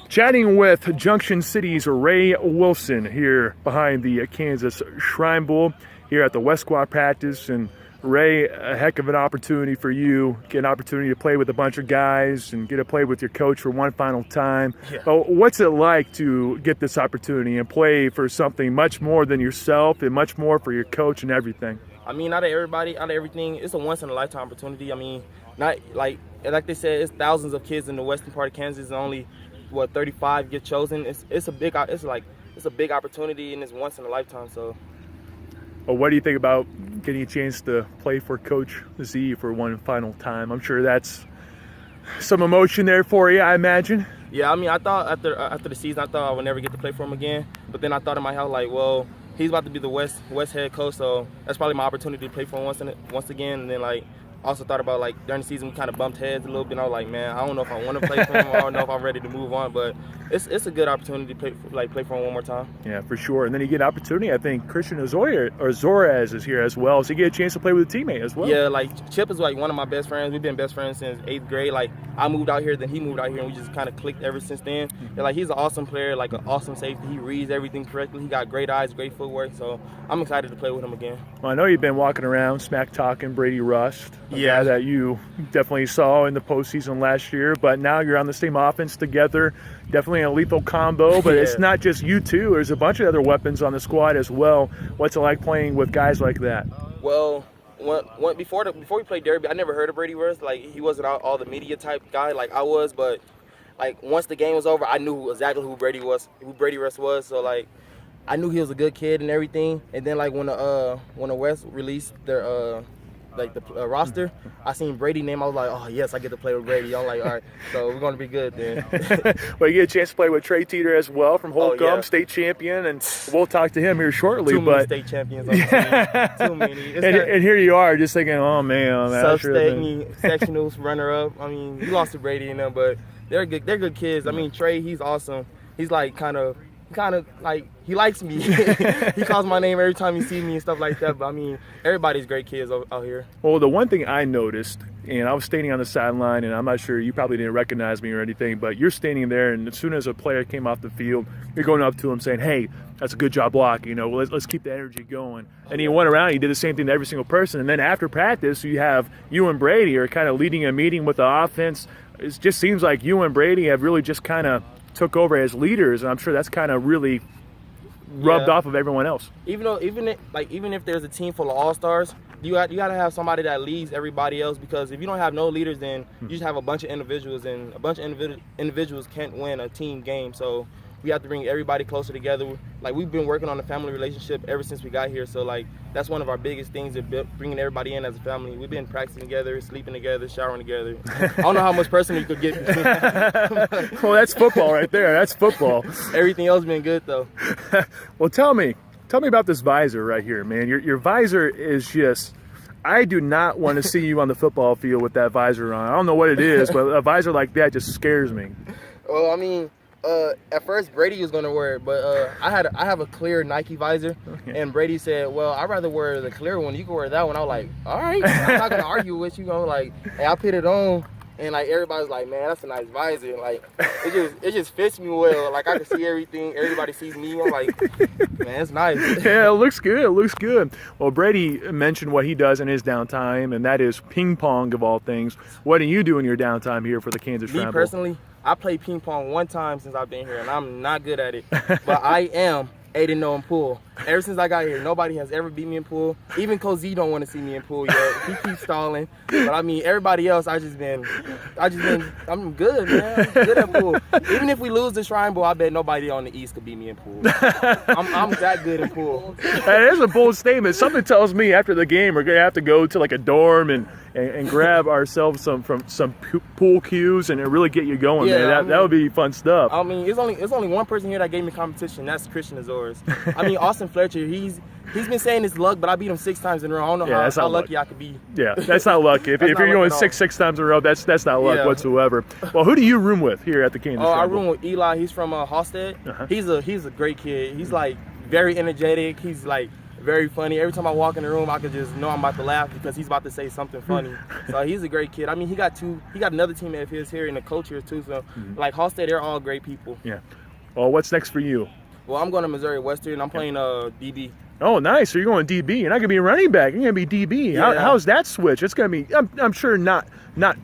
Chatting with Junction City's Raye Wilson here behind the Kansas Shrine Bowl here at the West Squad practice. And Raye, a heck of an opportunity for you, get an opportunity to play with a bunch of guys and get to play with your coach for one final time. Yeah. But what's it like to get this opportunity and play for something much more than yourself and much more for your coach and everything? I mean, out of everything, it's a once-in-a-lifetime opportunity. I mean, not like they said, it's thousands of kids in the western part of Kansas, and only 35 get chosen. It's a big opportunity, and it's once in a lifetime. So. Well, what do you think about getting a chance to play for Coach Z for one final time? I'm sure that's some emotion there for you, I imagine. Yeah, I mean, I thought after the season, I thought I would never get to play for him again. But then I thought in my head, like, well, he's about to be the West head coach, so that's probably my opportunity to play for him once again. And then, like, also thought about, like, during the season we kind of bumped heads a little bit. And I was like, man, I don't know if I want to play for him. I don't know if I'm ready to move on. But it's a good opportunity to play for him one more time. Yeah, for sure. And then you get an opportunity. I think Christian Azores is here as well, so you get a chance to play with a teammate as well. Yeah, like Chip is like one of my best friends. We've been best friends since 8th grade. Like, I moved out here, then he moved out here, and we just kind of clicked ever since then. And, like, he's an awesome player, like an awesome safety. He reads everything correctly. He got great eyes, great footwork. So I'm excited to play with him again. Well, I know you've been walking around smack talking Brady Rust, a guy that you definitely saw in the postseason last year, but now you're on the same offense together. Definitely a lethal combo, but it's not just you two. There's a bunch of other weapons on the squad as well. What's it like playing with guys like that? Well, before we played Derby, I never heard of Brady Rust. Like, he wasn't all the media type guy like I was, but like once the game was over, I knew exactly who Brady Rust was. So, like, I knew he was a good kid and everything. And then, like, when the West released their roster, I seen Brady name. I was like, oh yes, I get to play with Brady. I'm like, all right, so we're gonna be good then. Well, you get a chance to play with Trey Teeter as well from Holcomb, state champion, and we'll talk to him here shortly. Too many state champions on the team. Too many. And here you are, just thinking, oh man, sub-state sectionals runner-up. I mean, we lost to Brady and them, but they're good. They're good kids. I mean, Trey, he's awesome. He's like kind of like, he likes me. He calls my name every time he sees me and stuff like that. But I mean, everybody's great kids out here. Well, the one thing I noticed, and I was standing on the sideline, and I'm not sure, you probably didn't recognize me or anything, but you're standing there, and as soon as a player came off the field, you're going up to him saying, hey, that's a good job blocking, you know, let's keep the energy going. And he went around, he did the same thing to every single person. And then after practice, you and Brady are kind of leading a meeting with the offense. It just seems like you and Brady have really just kind of took over as leaders, and I'm sure that's kind of really rubbed off of everyone else. Even if there's a team full of all-stars, you got to have somebody that leads everybody else, because if you don't have no leaders, then you just have a bunch of individuals, and a bunch of individuals can't win a team game. So we have to bring everybody closer together. Like, we've been working on a family relationship ever since we got here. So, like, that's one of our biggest things, is bringing everybody in as a family. We've been practicing together, sleeping together, showering together. I don't know how much personal you could get. Well, that's football right there. That's football. Everything else been good, though. Well, tell me about this visor right here, man. Your visor is just, I do not want to see you on the football field with that visor on. I don't know what it is, but a visor like that just scares me. Well, I mean, at first Brady was gonna wear it, but I have a clear Nike visor, and Brady said, well, I'd rather wear the clear one. You can wear that one. I was like, all right, I'm not gonna argue with you. Like, hey, I put it on, and like everybody's like, man, that's a nice visor. And, like, it just fits me well. Like, I can see everything. Everybody sees me. I'm like, man, it's nice. Yeah, it looks good. It looks good. Well, Brady mentioned what he does in his downtime, and that is ping pong of all things. What do you do in your downtime here for the Kansas Shrine Bowl? Me personally, I played ping pong one time since I've been here, and I'm not good at it. But I am 8-0 in pool. Ever since I got here, nobody has ever beat me in pool. Even Coach Z don't want to see me in pool yet. He keeps stalling. But I mean, everybody else, I'm good, man. I'm good at pool. Even if we lose the Shrine Bowl, I bet nobody on the East could beat me in pool. I'm that good in pool. That is a bold statement. Something tells me after the game we're gonna have to go to like a dorm and grab ourselves some pool cues and really get you going, man. That would be fun stuff. I mean, it's only one person here that gave me competition. That's Christian Azores. I mean, Austin Fletcher, he's been saying it's luck, but I beat him 6 times in a row. I don't know how lucky I could be. Yeah, that's not luck. If you're going six times in a row, that's not luck whatsoever. Well, who do you room with here at the Kansas Shrine Bowl? I room with Eli. He's from Halstead. He's a great kid. He's like very energetic. He's like very funny. Every time I walk in the room, I could just know I'm about to laugh because he's about to say something funny. So he's a great kid. I mean, he got another teammate of his here in the coach here too. So like Halstead, they're all great people. Yeah. Well, what's next for you? Well, I'm going to Missouri Western. I'm playing DB. Oh, nice. So you're going DB. You're not going to be a running back. You're going to be DB. Yeah. How's that switch? It's going to be, I'm sure, not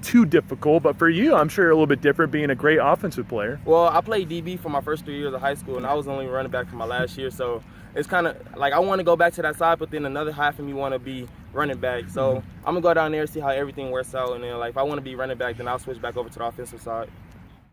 too difficult, but for you, I'm sure a little bit different being a great offensive player. Well, I played DB for my first 3 years of high school, and I was only running back for my last year. So it's kind of like I want to go back to that side, but then another half of me want to be running back. So I'm going to go down there and see how everything works out. And then, like, if I want to be running back, then I'll switch back over to the offensive side.